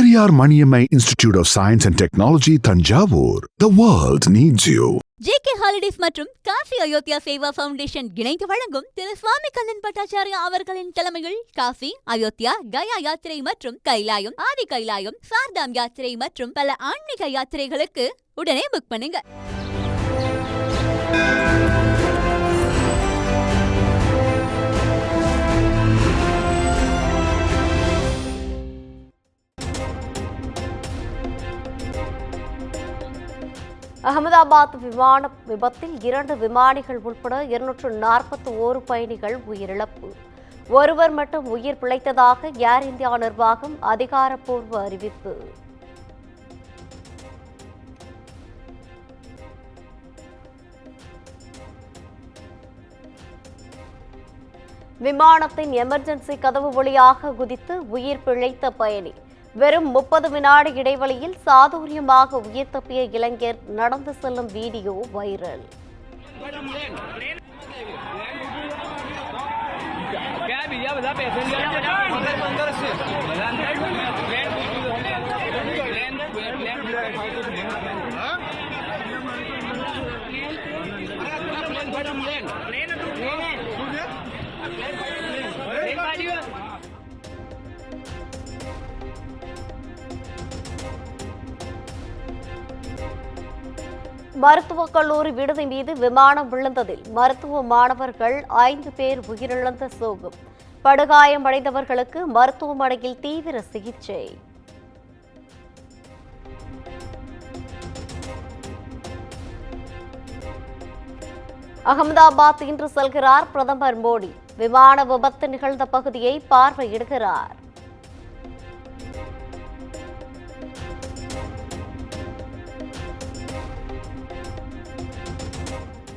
Periyar Maniammai Institute of Science and Technology, Thanjavur. The world needs you. JK Holidays மற்றும் Kashi Ayodhya Seva foundation இணைந்து வழங்கும் திரு சுவாமி கண்ணன் பட்டாச்சாரியா அவர்களின் தலைமையில் காசி, அயோத்தியா, கயா யாத்திரை மற்றும் கைலாயம், ஆதி கைலாயம், சார்தாம் யாத்திரை மற்றும் பல ஆன்மீக யாத்திரைகளுக்கு உடனே புக் பண்ணுங்க. அகமதாபாத் விமான விபத்தில் 2 விமானிகள் உட்பட 241 பயணிகள் உயிரிழப்பு. ஒருவர் மட்டும் உயிர் பிழைத்ததாக ஏர் இந்தியா நிர்வாகம் அதிகாரப்பூர்வ அறிவிப்பு. விமானத்தின் எமர்ஜென்சி கதவு வழியாக குதித்து உயிர் பிழைத்த பயணி. வெறும் 30 வினாடி இடைவெளியில் சாதுரியமாக உயிர் தப்பிய இளைஞர் நடந்து செல்லும் வீடியோ வைரல். மருத்துவக் கல்லூரி விடுதி மீது விமானம் விழுந்ததில் மருத்துவ மாணவர்கள் 5 பேர் உயிரிழந்த சோகம். படுகாயமடைந்தவர்களுக்கு மருத்துவமனையில் தீவிர சிகிச்சை. அகமதாபாத் இன்று செல்கிறார் பிரதமர் மோடி. விமான விபத்து நிகழ்ந்த பகுதியை பார்வையிடுகிறார்.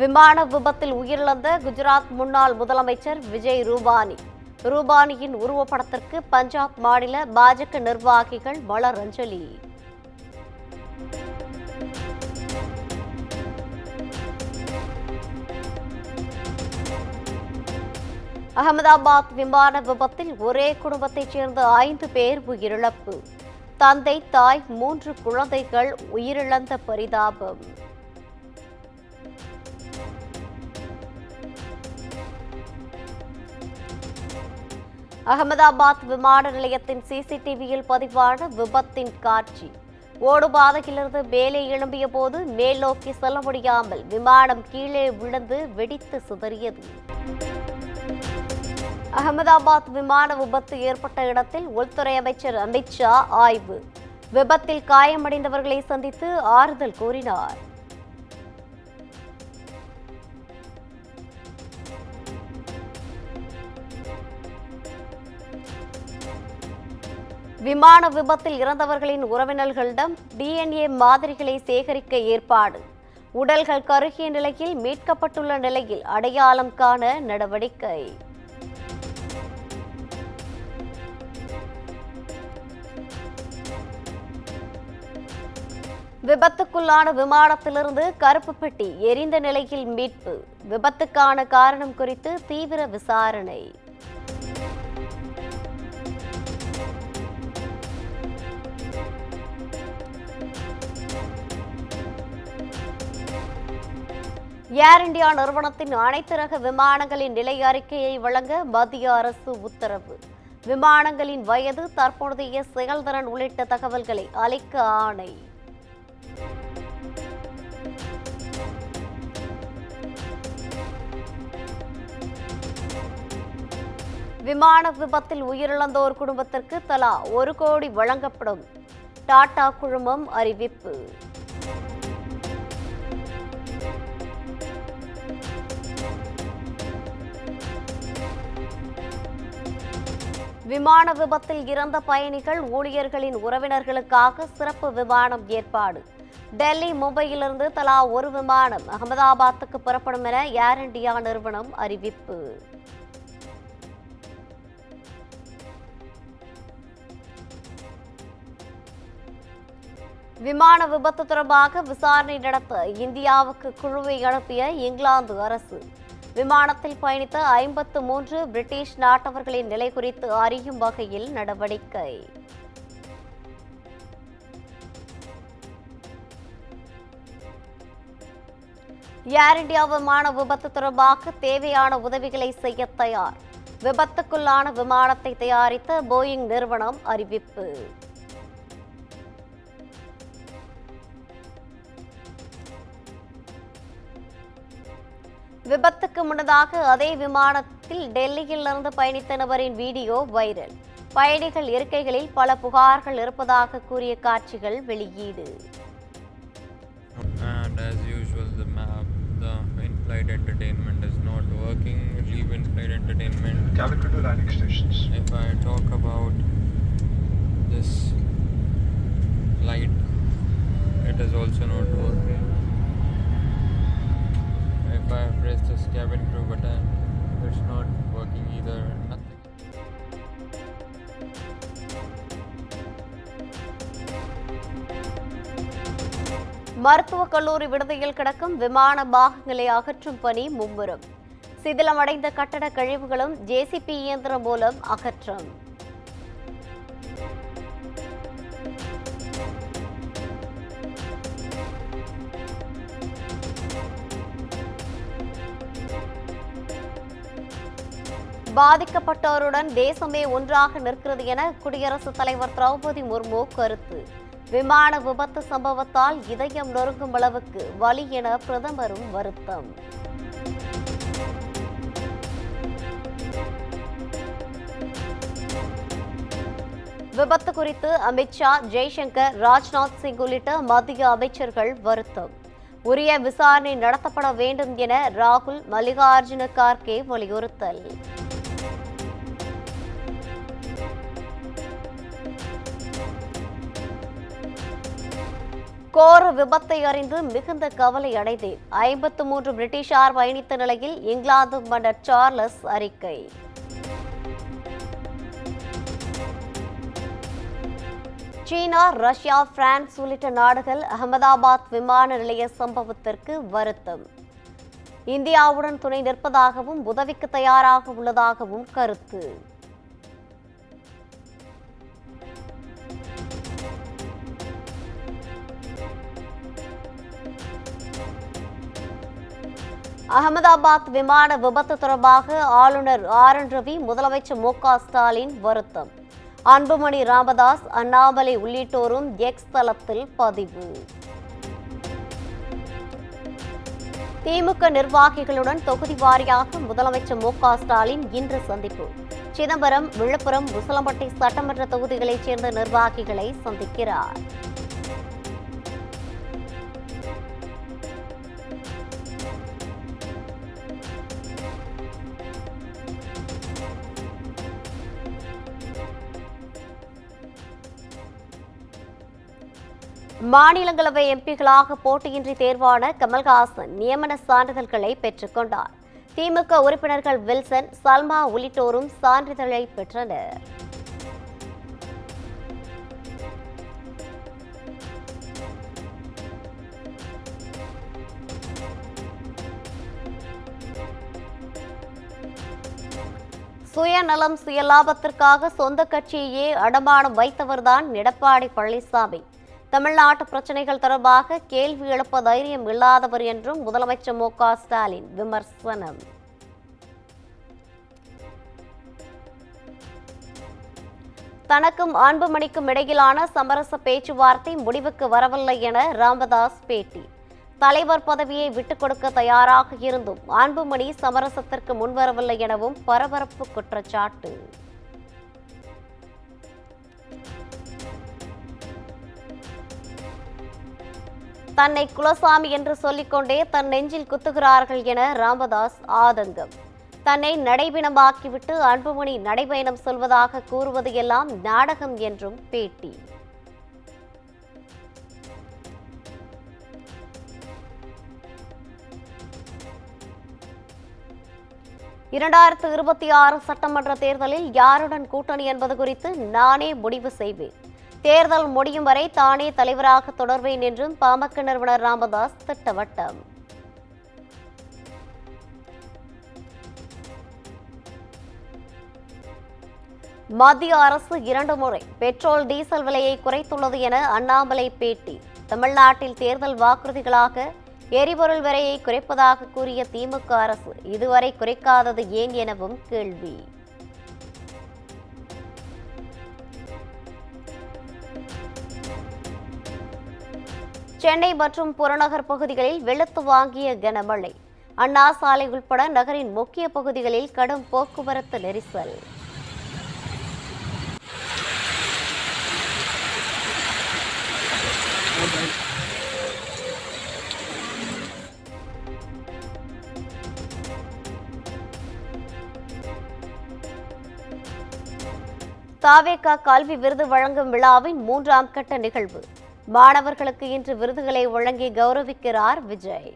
விமான விபத்தில் உயிரிழந்த குஜராத் முன்னாள் முதலமைச்சர் விஜய் ரூபானி. ரூபானியின் உருவப்படத்திற்கு பஞ்சாப் மாநில பாஜக நிர்வாகிகள் மலர் அஞ்சலி. அகமதாபாத் விமான விபத்தில் ஒரே குடும்பத்தைச் சேர்ந்த 5 பேர் உயிரிழப்பு. தந்தை, தாய், 3 குழந்தைகள் உயிரிழந்த பரிதாபம். அகமதாபாத் விமான நிலையத்தின் சிசிடிவியில் பதிவான விபத்தின் காட்சி. ஓடுபாதையிலிருந்து மேலே எழும்பிய போது மேல் நோக்கி செல்ல முடியாமல் விமானம் கீழே விழுந்து வெடித்து சிதறியது. அகமதாபாத் விமான விபத்து ஏற்பட்ட இடத்தில் உள்துறை அமைச்சர் அமித் ஷா ஆய்வு. விபத்தில் காயமடைந்தவர்களை சந்தித்து ஆறுதல் கூறினார். விமான விபத்தில் இறந்தவர்களின் உறவினர்களிடம் DNA மாதிரிகளை சேகரிக்க ஏற்பாடு. உடல்கள் கருகிய நிலையில் மீட்கப்பட்டுள்ள நிலையில் அடையாளம் காண நடவடிக்கை. விபத்துக்குள்ளான விமானத்திலிருந்து கருப்பு பெட்டி எரிந்த நிலையில் மீட்பு. விபத்துக்கான காரணம் குறித்து தீவிர விசாரணை. ஏர் இந்தியா நிறுவனத்தின் அனைத்து ரக விமானங்களின் நிலை அறிக்கையை வழங்க மத்திய அரசு உத்தரவு. விமானங்களின் வயது, தற்போதைய செயல்திறன் உள்ளிட்ட தகவல்களை அளிக்க ஆணை. விமான விபத்தில் உயிரிழந்தோர் குடும்பத்திற்கு தலா 1 கோடி வழங்கப்படும். டாடா குழுமம் அறிவிப்பு. விமான விபத்தில் இறந்த பயணிகள் ஊழியர்களின் உறவினர்களுக்காக சிறப்பு விமானம் ஏற்பாடு. டெல்லி, மும்பையிலிருந்து தலா 1 விமானம் அகமதாபாத்துக்கு புறப்படும் என ஏர் இந்தியா நிறுவனம் அறிவிப்பு. விமான விபத்து தொடர்பாக விசாரணை நடத்த இந்தியாவுக்கு குழுவை அனுப்பிய இங்கிலாந்து அரசு. விமானத்தில் பயணித்த 53 பிரிட்டிஷ் நாட்டவர்களின் நிலை குறித்து அறியும் வகையில் நடவடிக்கை. ஏர் இந்தியா விமான விபத்து தொடர்பாக தேவையான உதவிகளை செய்ய தயார். விபத்துக்குள்ளான விமானத்தை தயாரித்த போயிங் நிறுவனம் அறிவிப்பு. விபத்துக்கு முன்னதாக அதே விமானத்தில் டெல்லியிலிருந்து பயணித்த நபரின் வீடியோ வைரல். பயணிகள் இருக்கைகளில் பல புகார்கள் இருப்பதாக கூறிய காட்சிகள் வெளியீடு. And as usual, the in-flight entertainment is not working. Leave in-flight entertainment. Cabin crew to landing stations. If I talk about this light, it is also not working. If I press this cabin crew button, it's not working either. Nothing. மருத்துவக் கல்லூரி விடுதியில் கிடக்கும் விமான பாகங்களை அகற்றும் பணி மும்முரம். சிதிலமடைந்த கட்டட கழிவுகளும் ஜேசிபி இயந்திரம் மூலம் அகற்றம். பாதிக்கப்பட்டோருடன் தேசமே ஒன்றாக நிற்கிறது என குடியரசுத் தலைவர் திரௌபதி முர்மு கருத்து. விமான விபத்து சம்பவத்தால் இதயம் நொறுங்கும் அளவுக்கு வலி என பிரதமரும் வருத்தம். விபத்து குறித்து அமித்ஷா, ஜெய்சங்கர், ராஜ்நாத் சிங் உள்ளிட்ட மத்திய அமைச்சர்கள் வருத்தம். உரிய விசாரணை நடத்தப்பட வேண்டும் என ராகுல், மல்லிகார்ஜுன கார்கே வலியுறுத்தல். கோர விபத்தை அறிந்து மிகுந்த கவலை அடைந்தேன். 53 பிரிட்டிஷார் பயணித்த நிலையில் இங்கிலாந்து மன்னர் சார்லஸ் அறிக்கை. சீனா, ரஷ்யா, பிரான்ஸ் உள்ளிட்ட நாடுகள் அகமதாபாத் விமான நிலைய சம்பவத்திற்கு வருத்தம். இந்தியாவுடன் துணை நிற்பதாகவும் உதவிக்கு தயாராக உள்ளதாகவும் கருத்து. அகமதாபாத் விமான விபத்து தொடர்பாக ஆளுநர் ஆர்.என். ரவி, முதலமைச்சர் மு.க. ஸ்டாலின் வருத்தம். அன்புமணி ராமதாஸ், அண்ணாமலை உள்ளிட்டோரும் எக்ஸ் தளத்தில் பதிவு. திமுக நிர்வாகிகளுடன் தொகுதி வாரியாக முதலமைச்சர் மு.க. ஸ்டாலின் இன்று சந்திப்பு. சிதம்பரம், விழுப்புரம், உசிலம்பட்டி சட்டமன்ற தொகுதிகளைச் சேர்ந்த நிர்வாகிகளை சந்திக்கிறார். மாநிலங்களவை எம்பிக்களாக போட்டியின்றி தேர்வான கமல்ஹாசன் நியமன சான்றிதழ்களை பெற்றுக் கொண்டார். திமுக உறுப்பினர்கள் வில்சன், சல்மா உள்ளிட்டோரும் சான்றிதழை பெற்றனர். சுயநலம், சுயலாபத்திற்காக சொந்த கட்சியையே அடமானம் வைத்தவர்தான் எடப்பாடி பழனிசாமி. தமிழ்நாட்டு பிரச்சினைகள் தொடர்பாக கேள்வி எழுப்ப தைரியம் இல்லாதவர் என்றும் முதலமைச்சர் மு.க. ஸ்டாலின் விமர்சனம். தனக்கும் அன்புமணிக்கும் இடையிலான சமரச பேச்சுவார்த்தை முடிவுக்கு வரவில்லை என ராமதாஸ் பேட்டி. தலைவர் பதவியை விட்டுக் கொடுக்க தயாராக இருந்தும் அன்புமணி சமரசத்திற்கு முன்வரவில்லை எனவும் பரபரப்பு குற்றச்சாட்டு. தன்னை குலசாமி என்று சொல்லிக்கொண்டே தன் நெஞ்சில் குத்துகிறார்கள் என ராமதாஸ் ஆதங்கம். தன்னை நடைபிணமாக்கிவிட்டு அன்புமணி நடைபயணம் சொல்வதாக கூறுவது எல்லாம் நாடகம் என்றும் பேட்டி. இரண்டாயிரத்து 26 சட்டமன்ற தேர்தலில் யாருடன் கூட்டணி என்பது குறித்து நானே முடிவு செய்வேன். தேர்தல் முடியும் வரை தானே தலைவராக தொடர்வேன் என்றும் பாமக நிறுவனர் ராமதாஸ் திட்டவட்டம். மத்திய அரசு 2 முறை பெட்ரோல், டீசல் விலையை குறைத்துள்ளது என அண்ணாமலை பேட்டி. தமிழ்நாட்டில் தேர்தல் வாக்குறுதிகளாக எரிபொருள் விலையை குறைப்பதாக கூறிய திமுக அரசு இதுவரை குறைக்காதது ஏன் எனவும் கேள்வி. சென்னை மற்றும் புறநகர் பகுதிகளில் வெளுத்து வாங்கிய கனமழை. அண்ணா சாலை உட்பட நகரின் முக்கிய பகுதிகளில் கடும் போக்குவரத்து நெரிசல். தாவேகா கல்வி விருது வழங்கும் விழாவின் 3ஆம் கட்ட நிகழ்வு. மாணவர்களுக்கு இன்று விருதுகளை வழங்கி கௌரவிக்கிறார் விஜய்.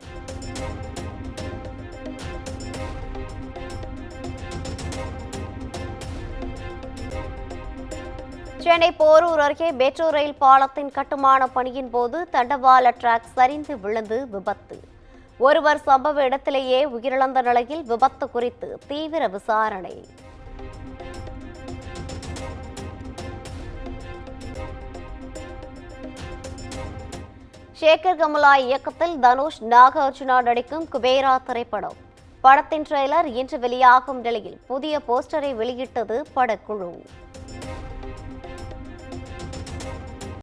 சென்னை போரூர் அருகே மெட்ரோ ரயில் பாலத்தின் கட்டுமான பணியின் போது தண்டவாள டிராக் சரிந்து விழுந்து விபத்து. ஒருவர் சம்பவ இடத்திலேயே உயிரிழந்த நிலையில் விபத்து குறித்து தீவிர விசாரணை. சேகர் கமலா இயக்கத்தில் தனுஷ் நாகார்ஜுனா நடிக்கும் குபேரா திரைப்படம். படத்தின் ட்ரெய்லர் இன்று வெளியாகும் நிலையில் புதிய போஸ்டரை வெளியிட்டது படக்குழு.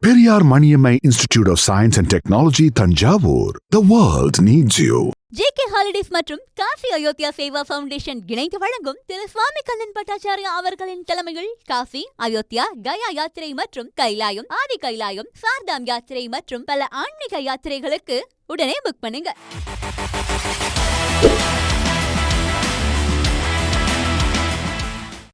Periyar Maniammai Institute of Science and Technology, Thanjavur. The world needs you. JK holidays மற்றும் காஃபி அயோத்தியா சேவா ஃபவுண்டேஷன் இணைந்து வழங்கும் திரு சுவாமி கண்ணன் பட்டாச்சாரியா அவர்களின் தலைமையில் காஃபி, அயோத்தியா, கயா யாத்திரை மற்றும் கைலாயம், ஆதி கைலாயம், சார்தாம் யாத்திரை மற்றும் பல ஆன்மீக யாத்திரைகளுக்கு உடனே புக் பண்ணுங்க.